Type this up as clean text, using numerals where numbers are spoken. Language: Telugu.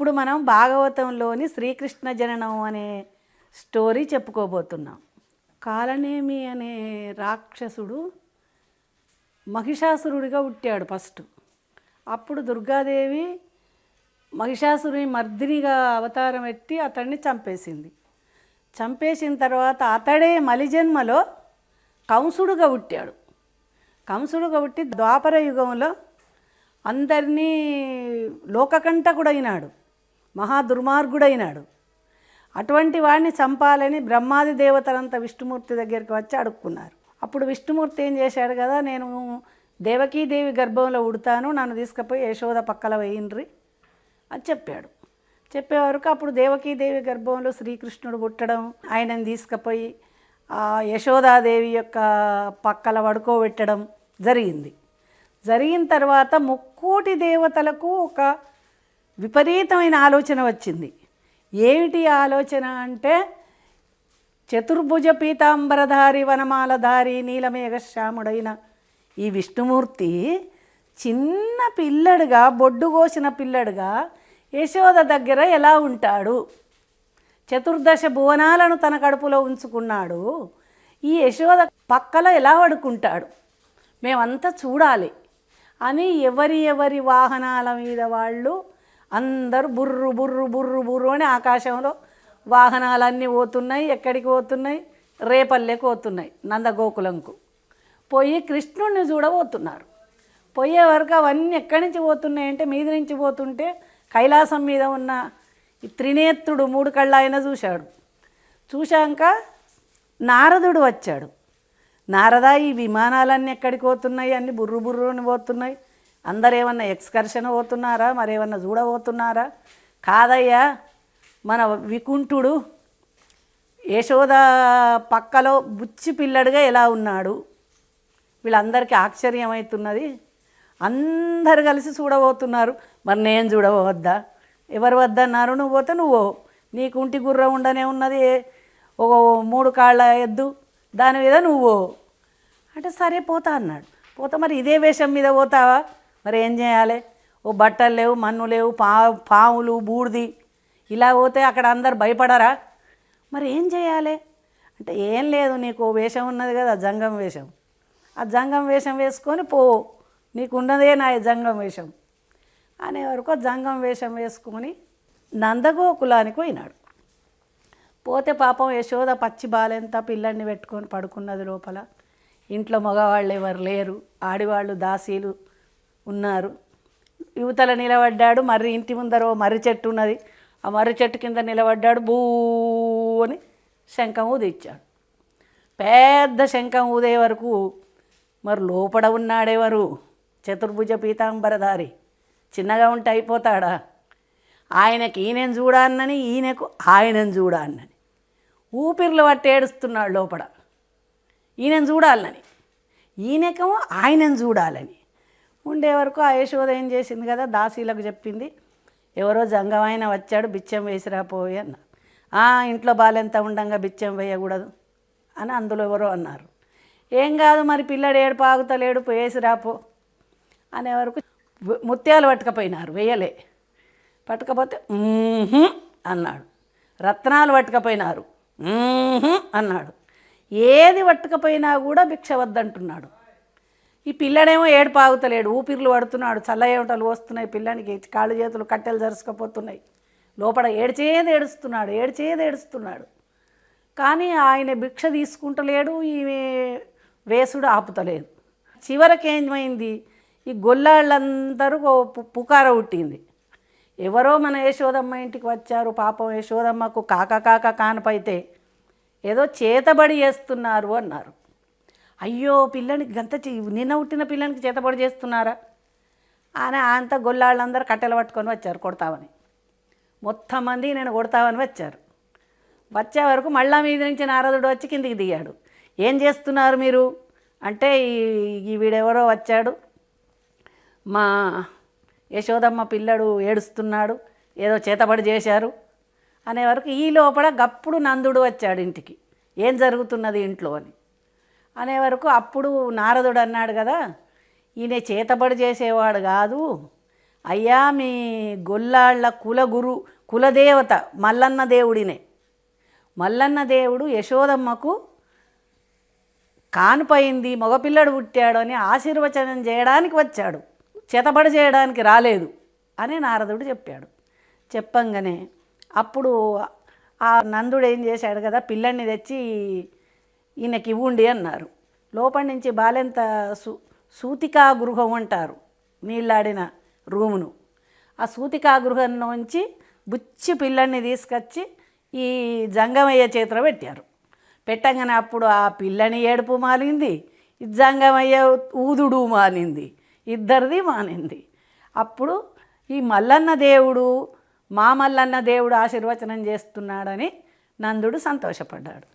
ఇప్పుడు మనం భాగవతంలోని శ్రీకృష్ణ జననం అనే స్టోరీ చెప్పుకోబోతున్నాం. కాలనేమి అనే రాక్షసుడు మహిషాసురుడిగా పుట్టాడు ఫస్ట్. అప్పుడు దుర్గాదేవి మహిషాసురుని మర్దినిగా అవతారం ఎత్తి అతన్ని చంపేసింది. చంపేసిన తర్వాత అతడే మలిజన్మలో కంసుడుగా పుట్టాడు. కంసుడుగా పుట్టి ద్వాపర యుగంలో అందరినీ లోకకంటకుడైనాడు, మహా దుర్మార్గుడైనాడు. అటువంటి వాడిని చంపాలని బ్రహ్మాది దేవతలంతా విష్ణుమూర్తి దగ్గరికి వచ్చి అడుక్కున్నారు. అప్పుడు విష్ణుమూర్తి ఏం చేశాడు కదా, నేను దేవకీదేవి గర్భంలో ఉడతాను, నన్ను తీసుకుపోయి యశోద పక్కల వేయండ్రి అని చెప్పాడు. చెప్పే వరకు అప్పుడు దేవకీదేవి గర్భంలో శ్రీకృష్ణుడు పుట్టడం, ఆయనను తీసుకుపోయి ఆ యశోదాదేవి యొక్క పక్కల పడుకోబెట్టడం జరిగింది. జరిగిన తర్వాత ముక్కోటి దేవతలకు ఒక విపరీతమైన ఆలోచన వచ్చింది. ఏమిటి ఆలోచన అంటే, చతుర్భుజ పీతాంబరధారి వనమాలధారి నీలమేఘశ్యాముడైన ఈ విష్ణుమూర్తి చిన్న పిల్లడుగా, బొడ్డు కోసిన పిల్లడుగా యశోద దగ్గర ఎలా ఉంటాడు? చతుర్దశ భువనాలను తన కడుపులో ఉంచుకున్నాడు. ఈ యశోద పక్కల ఎలా పడుకుంటాడు? మేమంతా చూడాలి అని ఎవరి వాహనాల మీద వాళ్ళు అందరూ బుర్రు బుర్రు బుర్రు బుర్రు అని ఆకాశంలో వాహనాలన్నీ పోతున్నాయి. ఎక్కడికి పోతున్నాయి? రేపల్లెకి పోతున్నాయి, నందగోకులంకు పోయి కృష్ణుడిని చూడబోతున్నారు. పోయే వరకు అవన్నీ ఎక్కడి నుంచి పోతున్నాయంటే, మీద నుంచి పోతుంటే కైలాసం మీద ఉన్న ఈ త్రినేత్రుడు మూడు కళ్ళ ఆయన చూశాడు. చూశాక నారదుడు వచ్చాడు. నారద, ఈ విమానాలన్నీ ఎక్కడికి పోతున్నాయి? అన్నీ బుర్రు బుర్రు అని పోతున్నాయి. అందరు ఏమన్నా ఎక్స్కర్షన్ పోతున్నారా, మరేమన్నా చూడబోతున్నారా? కాదయ్యా, మన వికుంఠుడు యశోద పక్కలో బుచ్చి పిల్లడుగా ఎలా ఉన్నాడు? వీళ్ళందరికీ ఆశ్చర్యం అవుతున్నది. అందరు కలిసి చూడబోతున్నారు. మరి నేను చూడవద్దా? ఎవరు వద్దన్నారు? నువ్వు పోతే నువ్వు, నీకు ఉంటి గుర్రం ఉండనే ఉన్నది, ఒక 3 కాళ్ళ ఎద్దు, దాని మీద నువ్వు అంటే సరే పోతా అన్నాడు. పోతా, మరి ఇదే వేషం మీద పోతావా? మరి ఏం చేయాలి? ఓ బట్టలు లేవు, మన్ను లేవు, పాములు, బూడిది, ఇలా పోతే అక్కడ అందరు భయపడరా? మరి ఏం చేయాలి అంటే, ఏం లేదు, నీకు వేషం ఉన్నది కదా, జంగం వేషం, ఆ జంగం వేషం వేసుకొని పో, నీకు ఉన్నదే నా జంగం వేషం అనే వరకు జంగం వేషం వేసుకొని నందగోకులానికి పోయినాడు. పోతే పాపం యశోద పచ్చి బాలెంత పిల్లల్ని పెట్టుకొని పడుకున్నది లోపల. ఇంట్లో మగవాళ్ళు ఎవరు లేరు, ఆడివాళ్ళు దాసీలు ఉన్నారు. యువతల నిలబడ్డాడు. మర్రి ఇంటి ముందర మర్రి చెట్టు ఉన్నది, ఆ మర్రి చెట్టు కింద నిలబడ్డాడు. బూ అని శంఖం ఊదిచ్చాడు. పెద్ద శంఖం ఊదే వరకు మరి లోపల ఉన్నాడెవరు? చతుర్భుజ పీతాంబరధారి. చిన్నగా ఉంటే అయిపోతాడా? ఆయనకి ఈయనను చూడాలని, ఈయనకు ఆయనను చూడాలని ఊపిర్లు పట్టి ఏడుస్తున్నాడు లోపల. ఈయనను చూడాలని, ఈయనకేమో ఆయనను చూడాలని ఉండే వరకు ఆ యశోద ఏం చేసింది కదా, దాసీలకు చెప్పింది, ఎవరో జంగమైన వచ్చాడు, బిచ్చం వేసిరాపోయి అన్న. ఇంట్లో బాలెంత ఉండంగా బిచ్చం వేయకూడదు అని అందులో ఎవరో అన్నారు. ఏం కాదు, మరి పిల్లడు ఏడుపు ఆగుతలేడు, వేసిరాపో అనే వరకు ముత్యాలు పట్టుకపోయినారు, వేయలే. పట్టుకపోతే అన్నాడు. రత్నాలు పట్టుకపోయినారు, అన్నాడు. ఏది పట్టుకపోయినా కూడా భిక్ష వద్దంటున్నాడు. ఈ పిల్లడేమో ఏడుపు ఆగుతలేడు, ఊపిర్లు పడుతున్నాడు, చల్ల ఏమిటలు వస్తున్నాయి, పిల్లానికి కాళ్ళు చేతులు కట్టెలు జరుచుకపోతున్నాయి. లోపల ఏడ్చేదేడుస్తున్నాడు. కానీ ఆయన భిక్ష తీసుకుంటలేడు, ఈ వేసుడు ఆపుతలేదు. చివరికి ఏమైంది, ఈ గొల్లాళ్ళందరూ పుకార పుట్టింది. ఎవరో మన యశోదమ్మ ఇంటికి వచ్చారు. పాపం యశోదమ్మకు కాక కానపైతే ఏదో చేతబడి చేస్తున్నారు అన్నారు. అయ్యో, పిల్లని నిన్న పుట్టిన పిల్లానికి చేతబడి చేస్తున్నారా అని అంత గొల్లాళ్ళందరూ కట్టెలు పట్టుకొని వచ్చారు కొడతామని. మొత్తం మంది నేను కొడతామని వచ్చారు. వచ్చే వరకు మళ్ళా మీద నుంచి నారదుడు వచ్చి కిందికి దిగాడు. ఏం చేస్తున్నారు మీరు అంటే, ఈ వీడెవరో వచ్చాడు, మా యశోదమ్మ పిల్లడు ఏడుస్తున్నాడు, ఏదో చేతబడి చేశారు అనే వరకు ఈ లోపల గప్పుడు నందుడు వచ్చాడు ఇంటికి. ఏం జరుగుతున్నది ఇంట్లో అని అనే వరకు అప్పుడు నారదుడు అన్నాడు కదా, ఈయన చేతబడి చేసేవాడు కాదు, అయ్యా మీ గొల్లాళ్ళ కులదేవత మల్లన్న దేవుడినే. మల్లన్న దేవుడు యశోదమ్మకు కానుపయింది, మగపిల్లడు పుట్టాడు అని ఆశీర్వచనం చేయడానికి వచ్చాడు, చేతబడి చేయడానికి రాలేదు అని నారదుడు చెప్పాడు. చెప్పంగానే అప్పుడు ఆ నందుడు ఏం చేశాడు కదా, పిల్లల్ని తెచ్చి ఈయనకి ఇవ్వండి అన్నారు. లోపలి నుంచి బాలెంత సూతికా గృహం అంటారు, నీళ్ళాడిన రూమును. ఆ సూతికా గృహంలోంచి బుచ్చి పిల్లల్ని తీసుకొచ్చి ఈ జంగమయ్య చేతిలో పెట్టారు. పెట్టంగానే అప్పుడు ఆ పిల్లని ఏడుపు మానింది, జంగమయ్య ఊదుడు మానింది, ఇద్దరిది మానింది. అప్పుడు ఈ మల్లన్న దేవుడు, మా మల్లన్న దేవుడు ఆశీర్వచనం చేస్తున్నాడని నందుడు సంతోషపడ్డాడు.